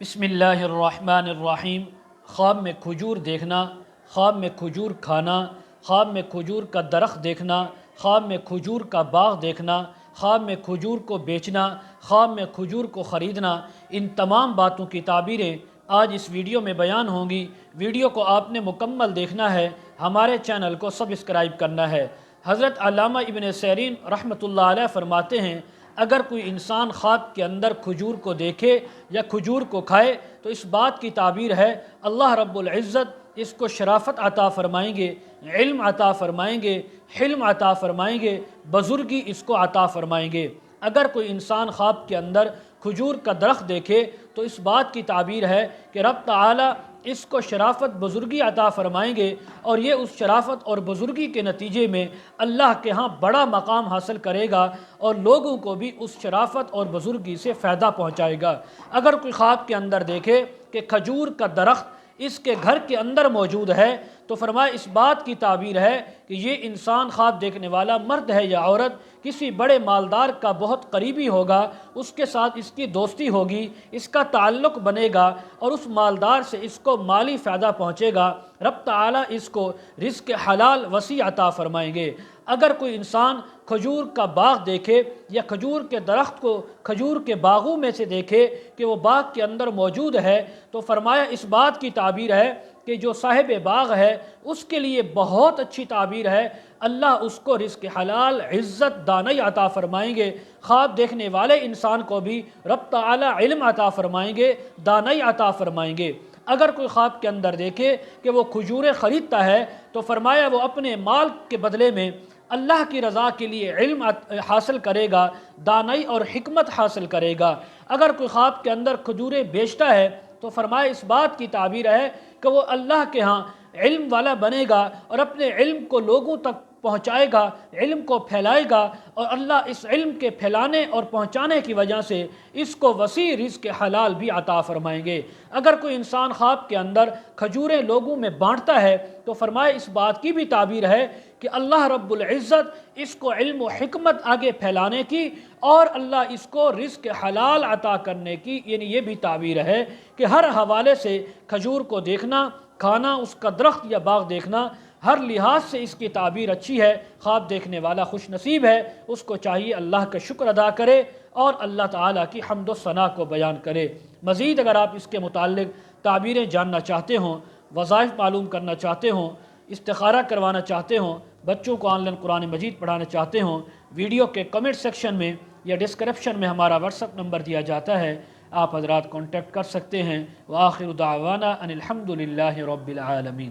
بسم اللہ الرحمن الرحیم۔ خواب میں کھجور دیکھنا، خواب میں کھجور کھانا، خواب میں کھجور کا درخت دیکھنا، خواب میں کھجور کا باغ دیکھنا، خواب میں کھجور کو بیچنا، خواب میں کھجور کو خریدنا، ان تمام باتوں کی تعبیریں آج اس ویڈیو میں بیان ہوں گی۔ ویڈیو کو آپ نے مکمل دیکھنا ہے، ہمارے چینل کو سبسکرائب کرنا ہے۔ حضرت علامہ ابن سیرین رحمۃ اللہ علیہ فرماتے ہیں، اگر کوئی انسان خواب کے اندر کھجور کو دیکھے یا کھجور کو کھائے تو اس بات کی تعبیر ہے اللہ رب العزت اس کو شرافت عطا فرمائیں گے، علم عطا فرمائیں گے، حلم عطا فرمائیں گے، بزرگی اس کو عطا فرمائیں گے۔ اگر کوئی انسان خواب کے اندر کھجور کا درخت دیکھے تو اس بات کی تعبیر ہے کہ رب تعالی اس کو شرافت بزرگی عطا فرمائیں گے، اور یہ اس شرافت اور بزرگی کے نتیجے میں اللہ کے ہاں بڑا مقام حاصل کرے گا اور لوگوں کو بھی اس شرافت اور بزرگی سے فائدہ پہنچائے گا۔ اگر کوئی خواب کے اندر دیکھے کہ کھجور کا درخت اس کے گھر کے اندر موجود ہے تو فرمایا اس بات کی تعبیر ہے کہ یہ انسان خواب دیکھنے والا مرد ہے یا عورت کسی بڑے مالدار کا بہت قریبی ہوگا، اس کے ساتھ اس کی دوستی ہوگی، اس کا تعلق بنے گا اور اس مالدار سے اس کو مالی فائدہ پہنچے گا، رب تعالیٰ اس کو رزق حلال وسیع عطا فرمائیں گے۔ اگر کوئی انسان کھجور کا باغ دیکھے یا کھجور کے درخت کو کھجور کے باغوں میں سے دیکھے کہ وہ باغ کے اندر موجود ہے تو فرمایا اس بات کی تعبیر ہے کہ جو صاحب باغ ہے اس کے لیے بہت اچھی تعبیر ہے، اللہ اس کو رزق حلال، عزت، دانائی عطا فرمائیں گے۔ خواب دیکھنے والے انسان کو بھی رب تعالی علم عطا فرمائیں گے، دانائی عطا فرمائیں گے۔ اگر کوئی خواب کے اندر دیکھے کہ وہ کھجوریں خریدتا ہے تو فرمایا وہ اپنے مال کے بدلے میں اللہ کی رضا کے لیے علم حاصل کرے گا، دانائی اور حکمت حاصل کرے گا۔ اگر کوئی خواب کے اندر کھجوریں بیچتا ہے تو فرمایا اس بات کی تعبیر ہے کہ وہ اللہ کے ہاں علم والا بنے گا اور اپنے علم کو لوگوں تک پہنچائے گا، علم کو پھیلائے گا، اور اللہ اس علم کے پھیلانے اور پہنچانے کی وجہ سے اس کو وسیع رزق حلال بھی عطا فرمائیں گے۔ اگر کوئی انسان خواب کے اندر کھجوریں لوگوں میں بانٹتا ہے تو فرمایا اس بات کی بھی تعبیر ہے کہ اللہ رب العزت اس کو علم و حکمت آگے پھیلانے کی اور اللہ اس کو رزق حلال عطا کرنے کی، یعنی یہ بھی تعبیر ہے کہ ہر حوالے سے کھجور کو دیکھنا، کھانا، اس کا درخت یا باغ دیکھنا، ہر لحاظ سے اس کی تعبیر اچھی ہے۔ خواب دیکھنے والا خوش نصیب ہے، اس کو چاہیے اللہ کا شکر ادا کرے اور اللہ تعالیٰ کی حمد و ثنا کو بیان کرے۔ مزید اگر آپ اس کے متعلق تعبیریں جاننا چاہتے ہوں، وظائف معلوم کرنا چاہتے ہوں، استخارہ کروانا چاہتے ہوں، بچوں کو آن لائن قرآن مجید پڑھانا چاہتے ہوں، ویڈیو کے کمنٹ سیکشن میں یا ڈسکرپشن میں ہمارا واٹس ایپ نمبر دیا جاتا ہے، آپ حضرات کانٹیکٹ کر سکتے ہیں۔ وآخر دعوانا ان الحمد للہ رب العالمین۔